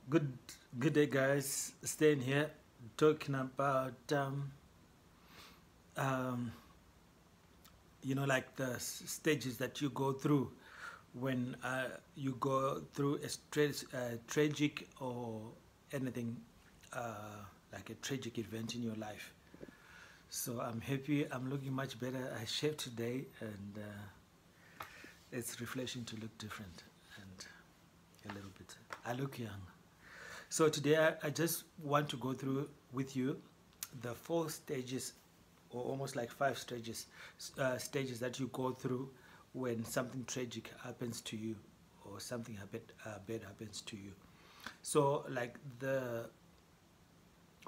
Good, good day, guys. Staying here, talking about um, like the stages that you go through when you go through a tragic or anything like a tragic event in your life. So I'm happy. I'm looking much better. I shaved today, and it's refreshing to look different and a little bit. I look young. So today I just want to go through with you the 4 stages, or almost like 5 stages that you go through when something tragic happens to you, or something bad happens to you. So like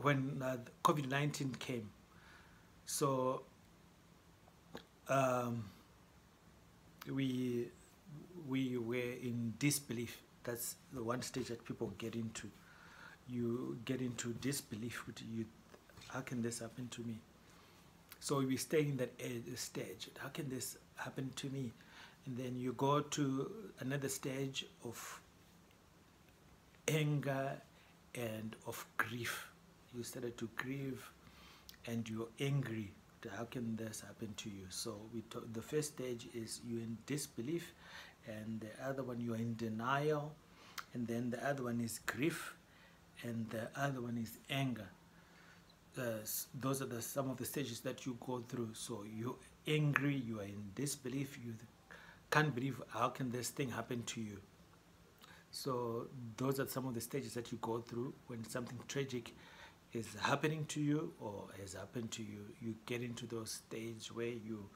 when COVID-19 came, so um, we we were in disbelief. That's the one stage that people get into. You get into disbelief with you. How can this happen to me? So we stay in that stage. How can this happen to me? And then you go to another stage of anger and of grief. You started to grieve and you're angry. How can this happen to you? So the first stage is you in disbelief, and the other one you are in denial, and then the other one is grief, and the other one is anger. Those are some of the stages that you go through. So you're angry, you are in disbelief, you can't believe how can this thing happen to you. So those are some of the stages that you go through when something tragic is happening to you or has happened to you. You get into those stages where you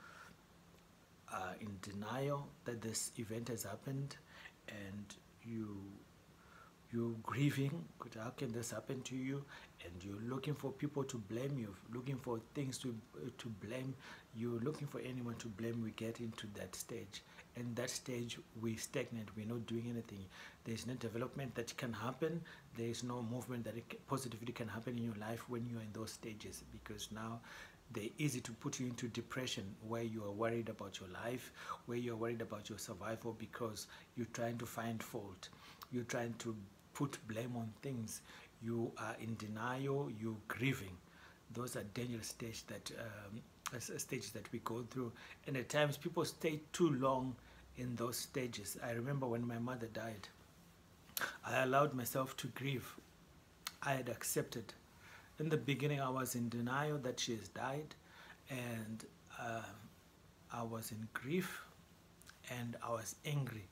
are in denial that this event has happened, and you're grieving. How can this happen to you? And you're looking for people to blame you, looking for things to blame. You're looking for anyone to blame. We get into that stage. And that stage, we stagnate. We're not doing anything. There's no development that can happen. There's no movement that positively can happen in your life when you're in those stages, because now they're easy to put you into depression, where you are worried about your life, where you're worried about your survival, because you're trying to find fault. You're trying to put blame on things. You are in denial. You're grieving. Those are dangerous stages that we go through, and at times people stay too long in those stages. I remember when my mother died, I allowed myself to grieve. I had accepted. In the beginning, I was in denial that she has died, and I was in grief, and I was angry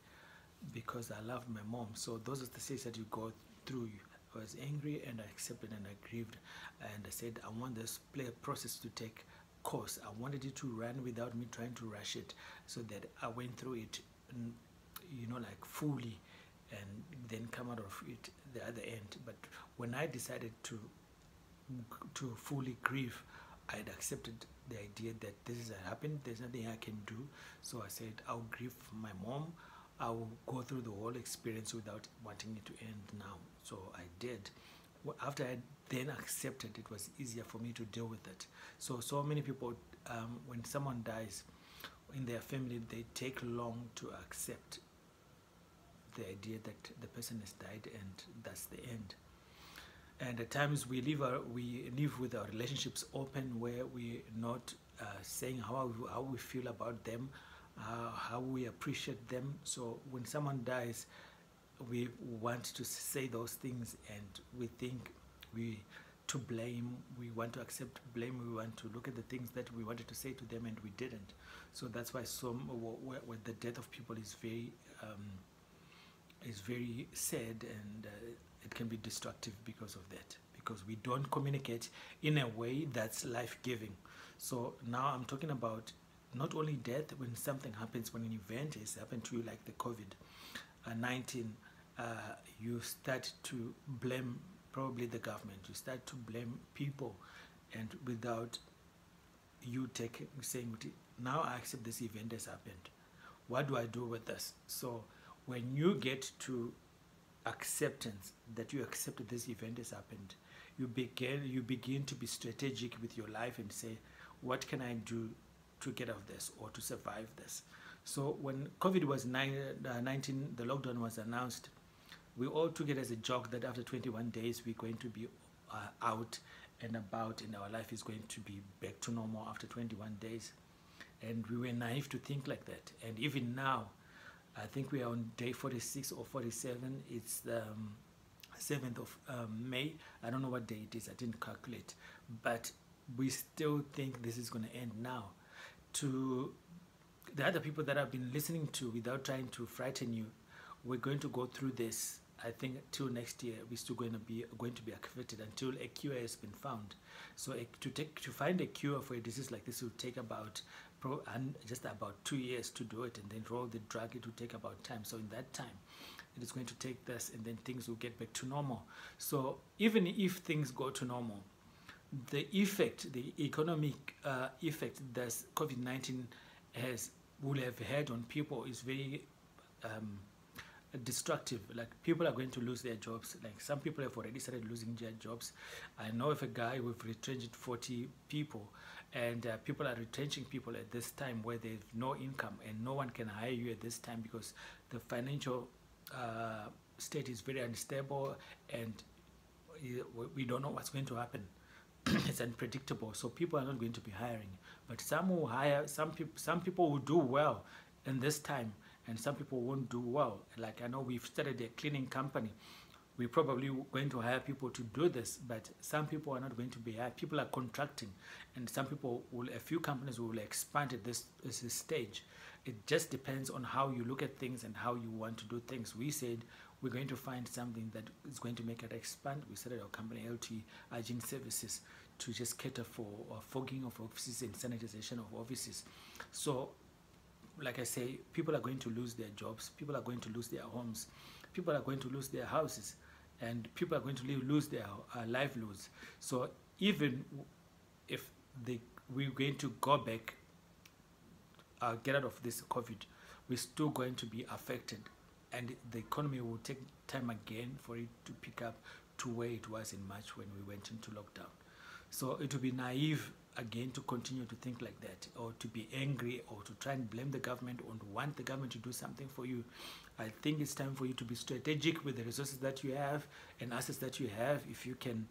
because I loved my mom. So those are the stages that you go through. I was angry, and I accepted, and I grieved, and I said, I want this process to take course. I wanted it to run without me trying to rush it, so that I went through it, like fully, and then come out of it the other end. But when I decided to fully grieve, I had accepted the idea that this has happened. There's nothing I can do. So I said, I'll grieve my mom. I'll go through the whole experience without wanting it to end now. So I did. After I then accepted, it was easier for me to deal with it. So many people, when someone dies in their family, they take long to accept the idea that the person has died and that's the end. And at times we live with our relationships open, where we're not saying how we feel about them, how we appreciate them. So when someone dies, we want to say those things, and we think we want to accept blame. We want to look at the things that we wanted to say to them and we didn't. So that's why where the death of people is very sad, and it can be destructive because of that, because we don't communicate in a way that's life-giving. So now I'm talking about not only death, when something happens, when an event has happened to you, like the COVID-19, you start to blame probably the government. You start to blame people, and without you saying, now I accept this event has happened. What do I do with this? So when you get to acceptance, that you accept this event has happened, you begin to be strategic with your life and say, what can I do to get out of this or to survive this? So when COVID was 19, the lockdown was announced, we all took it as a joke that after 21 days we're going to be out and about, and our life is going to be back to normal after 21 days. And we were naive to think like that. And even now, I think we are on day 46 or 47. It's the 7th of May. I don't know what day it is. I didn't calculate. But we still think this is going to end now. To the other people that I've been listening to, without trying to frighten you, we're going to go through this. I think till next year we're still going to be affected until a cure has been found. So to find a cure for a disease like this will take about just about 2 years to do it, and then roll the drug. It will take about time. So in that time, it is going to take this, and then things will get back to normal. So even if things go to normal, the effect, the economic effect that COVID-19 will have had on people is very destructive. Like, people are going to lose their jobs. Like, some people have already started losing their jobs. I know of a guy with retrenched 40 people, and people are retrenching people at this time where there's no income and no one can hire you at this time because the financial state is very unstable, and we don't know what's going to happen. It's unpredictable, so people are not going to be hiring. But some will hire. Some people will do well in this time, and some people won't do well. Like, I know we've started a cleaning company. We're probably going to hire people to do this, but some people are not going to be hired. People are contracting, and some people a few companies will expand at this stage. It just depends on how you look at things and how you want to do things. We said we're going to find something that is going to make it expand. We started our company, LT Hygiene Services, to just cater for fogging of offices and sanitization of offices. So, like I say, people are going to lose their jobs, people are going to lose their homes, people are going to lose their houses, and people are going to lose their livelihoods. So even if we're going to go back, get out of this COVID, we're still going to be affected, and the economy will take time again for it to pick up to where it was in March when we went into lockdown. So it would be naive again to continue to think like that, or to be angry, or to try and blame the government, or to want the government to do something for you. I think it's time for you to be strategic with the resources that you have and assets that you have. If you can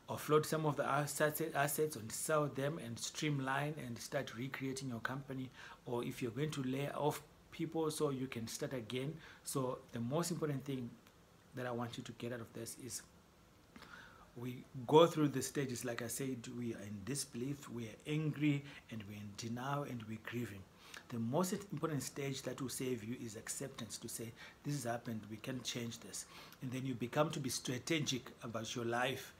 offload some of the assets and sell them and streamline and start recreating your company, or if you're going to lay off people so you can start again. So the most important thing that I want you to get out of this is, we go through the stages. Like I said, we are in disbelief, we are angry, and we're in denial, and we're grieving. The most important stage that will save you is acceptance, to say, this has happened, we can change this. And then you become to be strategic about your life,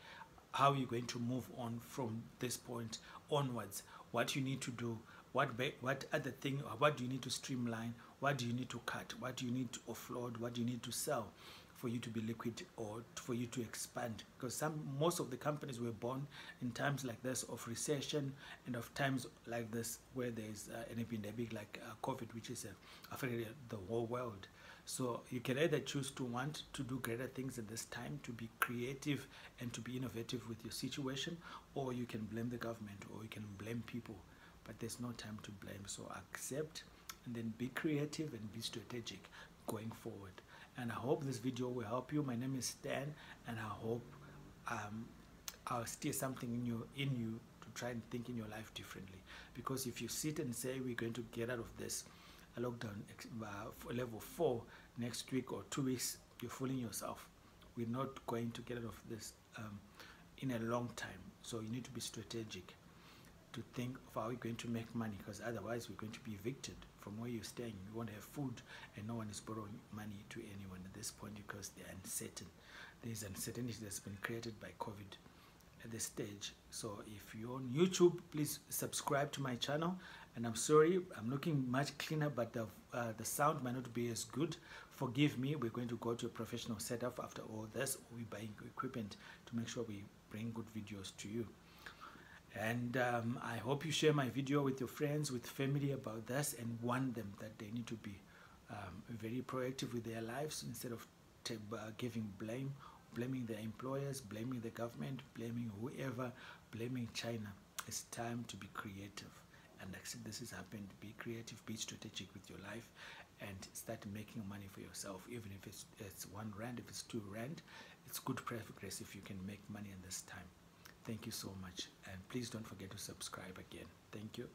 how you're going to move on from this point onwards, what you need to do, what other thing, what do you need to streamline, what do you need to cut, what do you need to offload, what do you need to sell for you to be liquid, or for you to expand. Because most of the companies were born in times like this of recession, and of times like this where there's an epidemic like COVID, which is affecting the whole world. So you can either choose to want to do greater things at this time, to be creative and to be innovative with your situation, or you can blame the government, or you can blame people. But there's no time to blame. So accept, and then be creative and be strategic going forward. And I hope this video will help you. My name is Stan, and I hope I'll steer something in you to try and think in your life differently. Because if you sit and say we're going to get out of this lockdown level 4 next week or 2 weeks, you're fooling yourself. We're not going to get out of this in a long time. So you need to be strategic to think of how you're going to make money, because otherwise we're going to be evicted from where you're staying. You won't have food, and no one is borrowing money to anyone at this point because they're uncertain. There's uncertainty that's been created by COVID at this stage. So if you're on YouTube, please subscribe to my channel. And I'm sorry, I'm looking much cleaner, but the sound might not be as good. Forgive me. We're going to go to a professional setup after all this. We're buying equipment to make sure we bring good videos to you. And I hope you share my video with your friends, with family about this, and warn them that they need to be very proactive with their lives instead of blaming their employers, blaming the government, blaming whoever, blaming China. It's time to be creative and accept this has happened. Be creative, be strategic with your life, and start making money for yourself. Even if it's 1 rand, if it's 2 rand, it's good progress if you can make money in this time. Thank you so much, and please don't forget to subscribe again. Thank you.